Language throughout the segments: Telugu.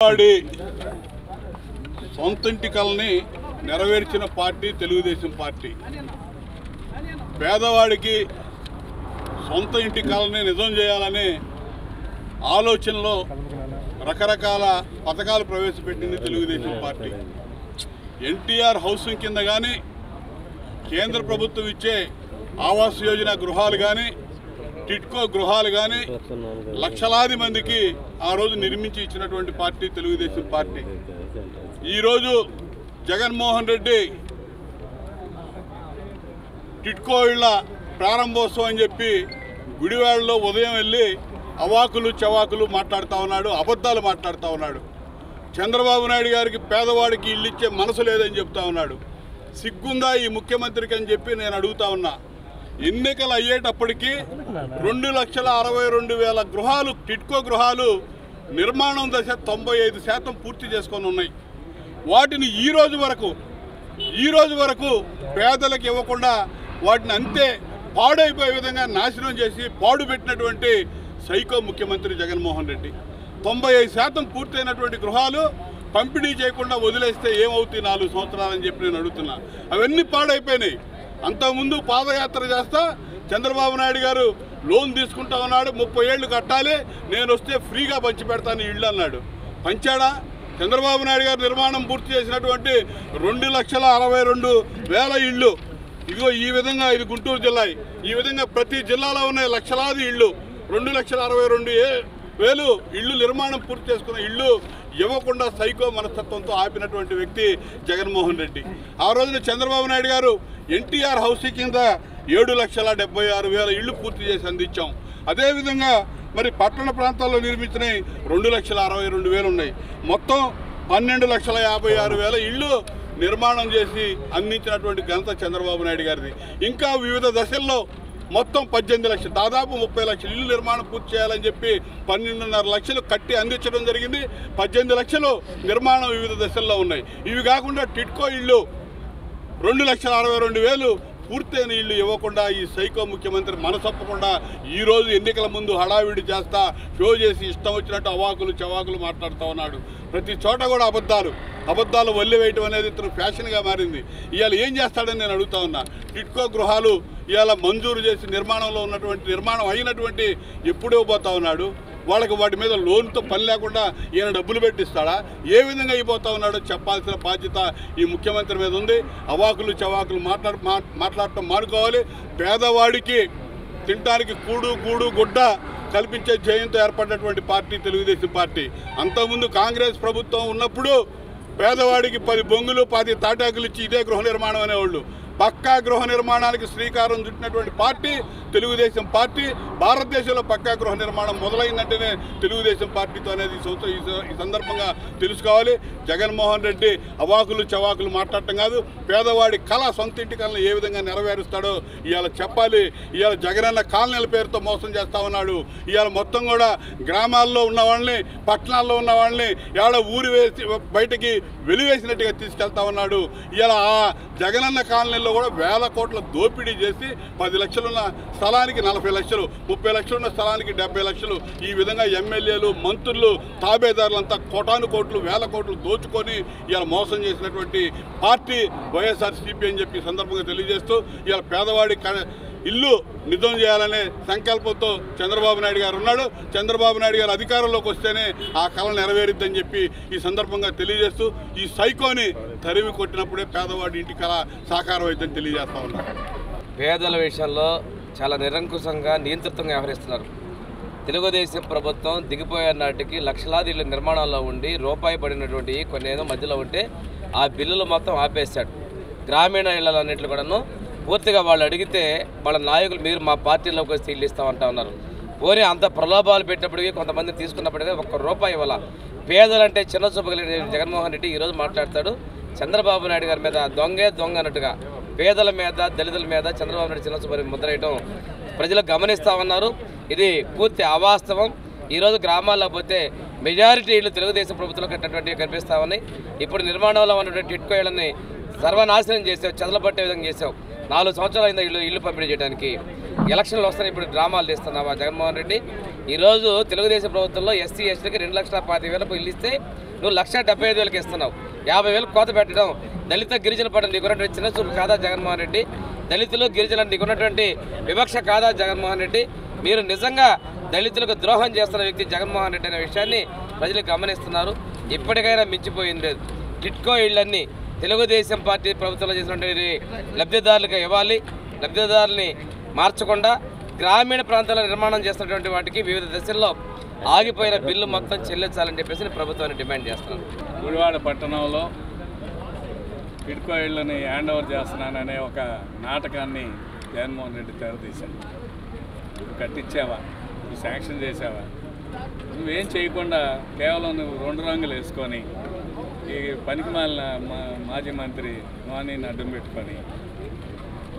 వాడి సొంతంటి కలని నెరవేర్చిన పార్టీ తెలుగుదేశం పార్టీ. పేదవాడికి సొంత ఇంటి కలని నిజం చేయాలనే ఆలోచనలో రకరకాల పథకాలు ప్రవేశపెట్టింది తెలుగుదేశం పార్టీ. ఎన్టీఆర్ హౌసింగ్ కింద కానీ, కేంద్ర ప్రభుత్వం ఇచ్చే ఆవాస్ యోజన గృహాలు కానీ, టిట్కో గృహాలు కానీ లక్షలాది మందికి ఆ రోజు నిర్మించి ఇచ్చినటువంటి పార్టీ తెలుగుదేశం పార్టీ. ఈరోజు జగన్మోహన్ రెడ్డి టిట్కో ఇళ్ల ప్రారంభోత్సవం అని చెప్పి గుడివాడలో ఉదయం వెళ్ళి అవాకులు చవాకులు మాట్లాడుతూ ఉన్నాడు, అబద్ధాలు మాట్లాడుతూ ఉన్నాడు. చంద్రబాబు నాయుడు గారికి పేదవాడికి ఇల్లు ఇచ్చే మనసు లేదని చెప్తా ఉన్నాడు. సిగ్గుందా ఈ ముఖ్యమంత్రికి అని చెప్పి నేను అడుగుతా ఉన్నా. ఎన్నికలు అయ్యేటప్పటికీ 2,62,000 గృహాలు, టిట్కో గృహాలు నిర్మాణం దశ 95% పూర్తి చేసుకొని ఉన్నాయి. వాటిని ఈ రోజు వరకు పేదలకు ఇవ్వకుండా వాటిని అంతే పాడైపోయే విధంగా నాశనం చేసి పాడు పెట్టినటువంటి సైకో ముఖ్యమంత్రి జగన్మోహన్ రెడ్డి. 95% పూర్తయినటువంటి గృహాలు పంపిణీ చేయకుండా వదిలేస్తే ఏమవుతాయి 4 సంవత్సరాలని చెప్పి నేను అడుగుతున్నా. అవన్నీ పాడైపోయినాయి. అంతకుముందు పాదయాత్ర చేస్తా చంద్రబాబు నాయుడు గారు లోన్ తీసుకుంటా ఉన్నాడు, 30 ఏళ్ళు కట్టాలి, నేను వస్తే ఫ్రీగా పంచి పెడతాను ఇళ్ళు అన్నాడు. పంచాడా? చంద్రబాబు నాయుడు గారు నిర్మాణం పూర్తి చేసినటువంటి 2,62,000 ఇళ్ళు, ఇదిగో ఈ విధంగా, ఇది గుంటూరు జిల్లా, ఈ విధంగా ప్రతి జిల్లాలో ఉన్నాయి లక్షలాది ఇళ్ళు. 2,62,000 ఇళ్ళు నిర్మాణం పూర్తి చేసుకున్న ఇళ్ళు ఇవ్వకుండా సైకో మనస్తత్వంతో ఆపినటువంటి వ్యక్తి జగన్మోహన్ రెడ్డి. ఆ రోజున చంద్రబాబు నాయుడు గారు ఎన్టీఆర్ హౌసింగ్ కింద 7,76,000 ఇళ్ళు పూర్తి చేసి అందించాం. అదేవిధంగా మరి పట్టణ ప్రాంతాల్లో నిర్మించిన 2,62,000 ఉన్నాయి. మొత్తం 12,56,000 ఇళ్ళు నిర్మాణం చేసి అందించినటువంటి ఘనత చంద్రబాబు నాయుడు గారిది. ఇంకా వివిధ దశల్లో మొత్తం 18 లక్షలు, దాదాపు 30 లక్షల ఇళ్ళు నిర్మాణం పూర్తి చేయాలని చెప్పి 12.5 లక్షలు కట్టి అందించడం జరిగింది. 18 లక్షలు నిర్మాణం వివిధ దశల్లో ఉన్నాయి. ఇవి కాకుండా టిట్కో ఇళ్ళు 2,62,000 పూర్తయిన ఇళ్ళు ఇవ్వకుండా ఈ సైకో ముఖ్యమంత్రి మనసొప్పకుండా ఈరోజు ఎన్నికల ముందు హడావిడి చేస్తా షో చేసి ఇష్టం వచ్చినట్టు అవాకులు చవాకులు మాట్లాడుతూ ఉన్నాడు. ప్రతి చోట కూడా అబద్ధాలు వల్లివేయటం అనేది ఇతను ఫ్యాషన్గా మారింది. ఇవాళ ఏం చేస్తాడని నేను అడుగుతా ఉన్నా. టిట్కో గృహాలు ఇవాళ మంజూరు చేసి నిర్మాణం అయినటువంటి ఎప్పుడూ పోతా ఉన్నాడు. వాళ్ళకి వాటి మీద లోన్తో పని లేకుండా ఈయన డబ్బులు పెట్టిస్తాడా? ఏ విధంగా అయిపోతా ఉన్నాడో చెప్పాల్సిన బాధ్యత ఈ ముఖ్యమంత్రి మీద ఉంది. అవాకులు చవాకులు మాట్లాడటం మానుకోవాలి. పేదవాడికి తినడానికి గూడు గుడ్డ కల్పించే ధ్యేయంతో ఏర్పడినటువంటి పార్టీ తెలుగుదేశం పార్టీ. అంతకుముందు కాంగ్రెస్ ప్రభుత్వం ఉన్నప్పుడు పేదవాడికి 10 బొంగులు 10 తాటాకులు ఇచ్చి ఇదే గృహ నిర్మాణం అనేవాళ్ళు. పక్కా గృహ నిర్మాణానికి శ్రీకారం చుట్టినటువంటి పార్టీ తెలుగుదేశం పార్టీ. భారతదేశంలో పక్కా గృహ నిర్మాణం మొదలైందంటేనే తెలుగుదేశం పార్టీతో అనేది ఈ సందర్భంగా తెలుసుకోవాలి. జగన్మోహన్ రెడ్డి అవాకులు చవాకులు మాట్లాడటం కాదు, పేదవాడి కళ, సొంత ఇంటి కళను ఏ విధంగా నెరవేరుస్తాడో ఇవాళ చెప్పాలి. ఇవాళ జగనన్న కాలనీల పేరుతో మోసం చేస్తా ఉన్నాడు. ఇవాళ మొత్తం కూడా గ్రామాల్లో ఉన్న వాళ్ళని, పట్టణాల్లో ఉన్న వాళ్ళని ఊరి వేసి బయటకి వెలివేసినట్టుగా తీసుకెళ్తా ఉన్నాడు. ఇవాళ ఆ జగనన్న కాలనీలో కూడా 1,000 కోట్ల దోపిడీ చేసి 10 లక్షలున్న స్థలానికి 40 లక్షలు, 30 లక్షలున్న స్థలానికి 70 లక్షలు, ఈ విధంగా ఎమ్మెల్యేలు, మంత్రులు, తాబేదారులంతా కోటాను కోట్లు 1,000 కోట్లు దోచుకొని ఇలా మోసం చేసినటువంటి పార్టీ వైఎస్ఆర్సీపీ అని చెప్పి సందర్భంగా తెలియజేస్తూ ఇలా పేదవాడి ఇల్లు నిజం చేయాలనే సంకల్పంతో చంద్రబాబు నాయుడు గారు ఉన్నాడు. చంద్రబాబు నాయుడు గారు అధికారంలోకి వస్తేనే ఆ కళ నెరవేరుద్దని చెప్పి ఈ సందర్భంగా తెలియజేస్తూ ఈ సైకోని తరిమి కొట్టినప్పుడే పేదవాడి ఇంటి కళ సాకారం అవుతుందని తెలియజేస్తా ఉన్నారు. పేదల విషయంలో చాలా నిరంకుశంగా, నియంత్రితంగా వ్యవహరిస్తున్నారు. తెలుగుదేశం ప్రభుత్వం దిగిపోయే నాటికి లక్షలాది ఇళ్ళ నిర్మాణంలో ఉండి రూపాయి పడినటువంటి కొన్ని ఏదో మధ్యలో ఉంటే ఆ బిల్లులు మొత్తం ఆపేశాడు. గ్రామీణ ఇళ్లన్నింటిలో కూడాను పూర్తిగా వాళ్ళు అడిగితే వాళ్ళ నాయకులు మీరు మా పార్టీలోకి వచ్చి ఇల్లు ఇస్తామంటా ఉన్నారు. పోనీ అంత ప్రలోభాలు పెట్టినప్పటికీ కొంతమంది తీసుకున్నప్పటికీ ₹1 ఇవ్వాల. పేదలంటే చిన్న చూపు కలిగిన జగన్మోహన్ రెడ్డి ఈరోజు మాట్లాడతాడు చంద్రబాబు నాయుడు గారి మీద దొంగ అన్నట్టుగా. పేదల మీద, దళితుల మీద చంద్రబాబు నాయుడు చిన్న చూపు ముద్రేయడం ప్రజలు గమనిస్తూ ఉన్నారు. ఇది పూర్తి అవాస్తవం. ఈరోజు గ్రామాల్లో పోతే మెజారిటీ ఇళ్ళు తెలుగుదేశం ప్రభుత్వంలో కట్టినటువంటి కనిపిస్తూ ఉన్నాయి. ఇప్పుడు నిర్మాణంలో ఉన్నటువంటి టిట్కో ఇళ్ళని సర్వనాశనం చేసావు, చెదలబట్టే విధంగా చేసావు. 4 సంవత్సరాలు అయింది ఇల్లు పంపిణీ చేయడానికి. ఎలక్షన్లు వస్తాయి, ఇప్పుడు డ్రామాలు తీస్తున్నావా జగన్మోహన్ రెడ్డి? ఈరోజు తెలుగుదేశం ప్రభుత్వంలో ఎస్సీ ఎస్టీకి 2,25,000 ఇల్లు ఇస్తే నువ్వు 1,75,000 ఇస్తున్నావు. 50,000 కోత పెట్టడం, దళిత గిరిజన పట్ల నీకున్నటువంటి చిన్న చూపు కాదా జగన్మోహన్ రెడ్డి? దళితులు గిరిజనులు నీకున్నటువంటి వివక్ష కాదా జగన్మోహన్ రెడ్డి? మీరు నిజంగా దళితులకు ద్రోహం చేస్తున్న వ్యక్తి జగన్మోహన్ రెడ్డి అనే విషయాన్ని ప్రజలు గమనిస్తున్నారు. ఇప్పటికైనా మించిపోయింది లేదు. టిట్కో ఇళ్ళన్నీ తెలుగుదేశం పార్టీ ప్రభుత్వంలో చేసినటువంటి లబ్ధిదారులకు ఇవ్వాలి. లబ్ధిదారుల్ని మార్చకుండా గ్రామీణ ప్రాంతాల్లో నిర్మాణం చేస్తున్నటువంటి వాటికి వివిధ దశల్లో ఆగిపోయిన బిల్లు మొత్తం చెల్లించాలని చెప్పేసి ప్రభుత్వాన్ని డిమాండ్ చేస్తున్నారు. గుడివాడ పట్టణంలో టిట్కో ఇళ్ళని హ్యాండ్ ఓవర్ చేస్తున్నాననే ఒక నాటకాన్ని జగన్మోహన్ రెడ్డి తెరదీశాడు. నువ్వు కట్టించావా? నువ్వు శాంక్షన్ చేసావా? నువ్వేం చేయకుండా కేవలం నువ్వు 2 రంగులు వేసుకొని ఈ పనికిమాలిన మాజీ మంత్రి నోనీని అడ్డం పెట్టుకొని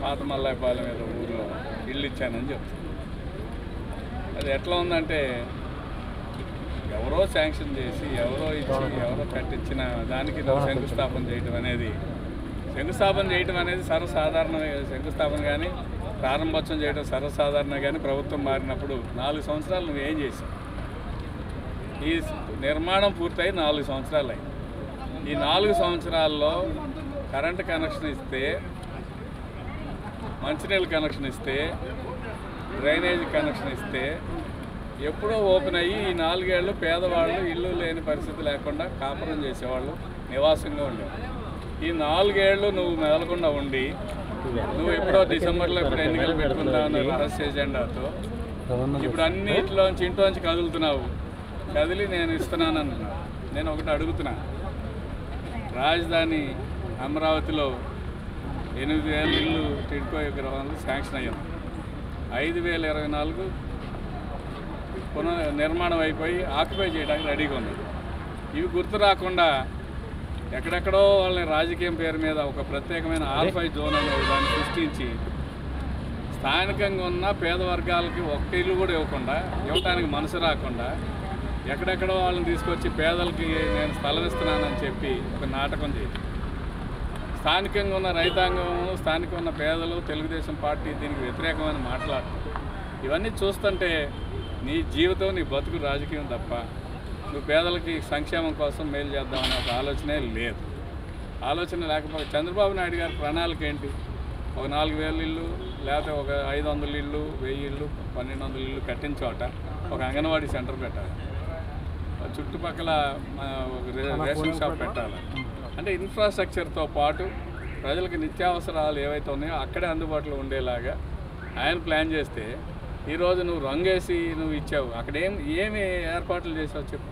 పాత మల్లాయపాలెం మీద ఊరిలో ఇల్లు ఇచ్చానని చెప్తాను. అది ఎట్లా ఉందంటే ఎవరో శాంక్షన్ చేసి ఎవరో ఇచ్చి ఎవరో కట్టించిన దానికి నువ్వు శంకుస్థాపన చేయటం అనేది సర్వసాధారణమే. శంకుస్థాపన కానీ ప్రారంభోత్సవం చేయడం సర్వసాధారణ. కానీ ప్రభుత్వం మారినప్పుడు 4 సంవత్సరాలు నువ్వేం చేసావు? ఈ నిర్మాణం పూర్తయి 4 సంవత్సరాలు అయింది. ఈ 4 సంవత్సరాల్లో కరెంటు కనెక్షన్ ఇస్తే, మంచినీళ్ళ కనెక్షన్ ఇస్తే, డ్రైనేజ్ కనెక్షన్ ఇస్తే ఎప్పుడో ఓపెన్ అయ్యి ఈ 4 ఏళ్ళు పేదవాళ్ళు ఇల్లు లేని పరిస్థితి లేకుండా కాపురం చేసేవాళ్ళు నివాసంగా ఉండేవాళ్ళు. ఈ 4 ఏళ్ళు నువ్వు మెదలకుండా ఉండి నువ్వు ఎప్పుడో డిసెంబర్లో ఇప్పుడు ఎన్నికలు పెట్టుకుంటావు రహస్య ఎజెండాతో ఇప్పుడు అన్నింటిలోంచి ఇంట్లోంచి కదులుతున్నావు. కదిలి నేను ఇస్తున్నానన్నావు. నేను ఒకటి అడుగుతున్నా, రాజధాని అమరావతిలో 8,000 ఇళ్ళు టిడ్కో గృహాలు శాంక్షన్ అయ్యాం. 5,024 నిర్మాణం అయిపోయి ఆక్యుపై చేయడానికి రెడీగా ఉంది. ఇవి గుర్తు రాకుండా ఎక్కడెక్కడో వాళ్ళని రాజకీయం పేరు మీద ఒక ప్రత్యేకమైన ఆల్ఫై జోన్ అనే దాన్ని సృష్టించి స్థానికంగా ఉన్న పేద వర్గాలకి ఒక్క ఇల్లు కూడా ఇవ్వటానికి మనసు రాకుండా ఎక్కడెక్కడో వాళ్ళని తీసుకొచ్చి పేదలకి నేను స్థలం ఇస్తున్నానని చెప్పి ఒక నాటకం చేయాలి. స్థానికంగా ఉన్న రైతాంగము, స్థానికంగా ఉన్న పేదలు, తెలుగుదేశం పార్టీ దీనికి వ్యతిరేకమైన మాట్లాడటం ఇవన్నీ చూస్తుంటే నీ జీవితం, నీ బతుకు రాజకీయం తప్ప నువ్వు పేదలకి సంక్షేమం కోసం మేలు చేద్దామనే ఒక ఆలోచనే లేదు. ఆలోచన లేకపోతే చంద్రబాబు నాయుడు గారి ప్రణాళిక ఏంటి? ఒక 4,000 ఇళ్ళు లేకపోతే ఒక 500 ఇళ్ళు, 1000 ఇళ్ళు, 1,200 ఇళ్ళు కట్టించోట ఒక అంగన్వాడీ సెంటర్ పెట్టాలి, చుట్టుపక్కల ఒక రేషన్ షాప్ పెట్టాలి. అంటే ఇన్ఫ్రాస్ట్రక్చర్తో పాటు ప్రజలకు నిత్యావసరాలు ఏవైతే ఉన్నాయో అక్కడే అందుబాటులో ఉండేలాగా ఆయన ప్లాన్ చేస్తే ఈరోజు నువ్వు రంగేసి నువ్వు ఇచ్చావు. అక్కడ ఏమి ఏర్పాట్లు చేసావు చెప్పు?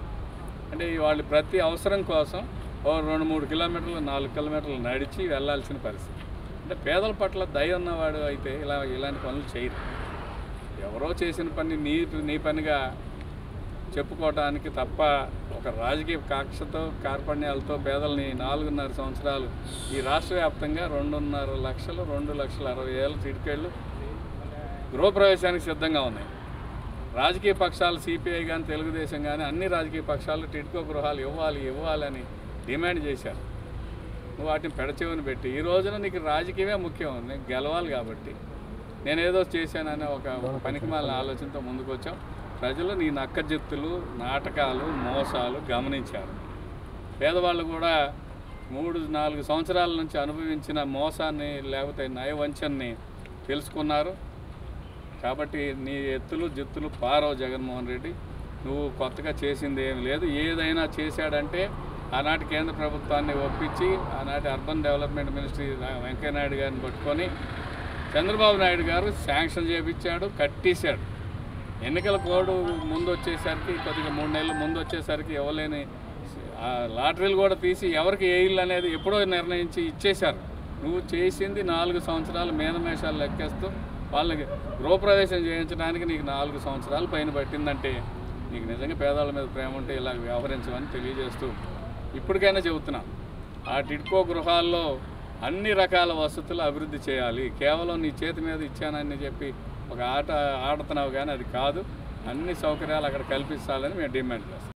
అంటే వాళ్ళు ప్రతి అవసరం కోసం 2-3 కిలోమీటర్లు 4 కిలోమీటర్లు నడిచి వెళ్ళాల్సిన పరిస్థితి. అంటే పేదల పట్ల దయ ఉన్నవాడు అయితే ఇలాంటి పనులు చేయరు. ఎవరో చేసిన పని నీ పనిగా చెప్పుకోవటానికి తప్ప ఒక రాజకీయ కక్షతో కార్పణ్యాలతో పేదల్ని 4.5 సంవత్సరాలు ఈ రాష్ట్ర వ్యాప్తంగా 2.5 లక్షలు 2,60,000 టిడ్కోలు గృహప్రవేశానికి సిద్ధంగా ఉన్నాయి. రాజకీయ పక్షాలు సిపిఐ కానీ తెలుగుదేశం కానీ అన్ని రాజకీయ పక్షాలు టిడ్కో గృహాలు ఇవ్వాలని డిమాండ్ చేశారు. నువ్వు వాటిని పెడచెవిని పెట్టి ఈ రోజున నీకు రాజకీయమే ముఖ్యం, నీకు గెలవాలి కాబట్టి నేనేదో చేశాననే ఒక పనికిమాలిన ఆలోచనతో ముందుకు వచ్చాం. ప్రజలు నీ నక్కజిత్తులు, నాటకాలు, మోసాలు గమనించారు. పేదవాళ్ళు కూడా 3-4 సంవత్సరాల నుంచి అనుభవించిన మోసాన్ని లేకపోతే నయవంచనని తెలుసుకున్నారు. కాబట్టి నీ ఎత్తులు జిత్తులు పారవు జగన్మోహన్ రెడ్డి. నువ్వు కొత్తగా చేసింది ఏమి లేదు. ఏదైనా చేశాడంటే ఆనాటి కేంద్ర ప్రభుత్వాన్ని ఒప్పించి ఆనాటి అర్బన్ డెవలప్మెంట్ మినిస్ట్రీ వెంకయ్యనాయుడు గారిని పట్టుకొని చంద్రబాబు నాయుడు గారు శాంక్షన్ చేయించాడు, కట్టేశాడు. ఎన్నికల కోడ్ ముందు వచ్చేసరికి కొద్దిగా 3 నెలలు ముందు వచ్చేసరికి ఇవ్వలేని లాటరీలు కూడా తీసి ఎవరికి ఏ ఇల్లు అనేది ఎప్పుడో నిర్ణయించి ఇచ్చేశారు. నువ్వు చేసింది 4 సంవత్సరాలు మేనమేషాలు లెక్కేస్తూ వాళ్ళకి గృహప్రవేశం చేయించడానికి నీకు 4 సంవత్సరాలు పైన పట్టిందంటే నీకు నిజంగా పేదవాళ్ళ మీద ప్రేమ ఉంటే ఇలా వ్యవహరించమని తెలియజేస్తూ ఇప్పటికైనా చెబుతున్నాం. ఆ టిడ్కో గృహాల్లో అన్ని రకాల వసతులు అభివృద్ధి చేయాలి. కేవలం నీ చేతి మీద ఇచ్చానని చెప్పి ఒక ఆట ఆడుతున్నావు కానీ అది కాదు. అన్ని సౌకర్యాలు అక్కడ కల్పించాలని మేము డిమాండ్ చేస్తాం.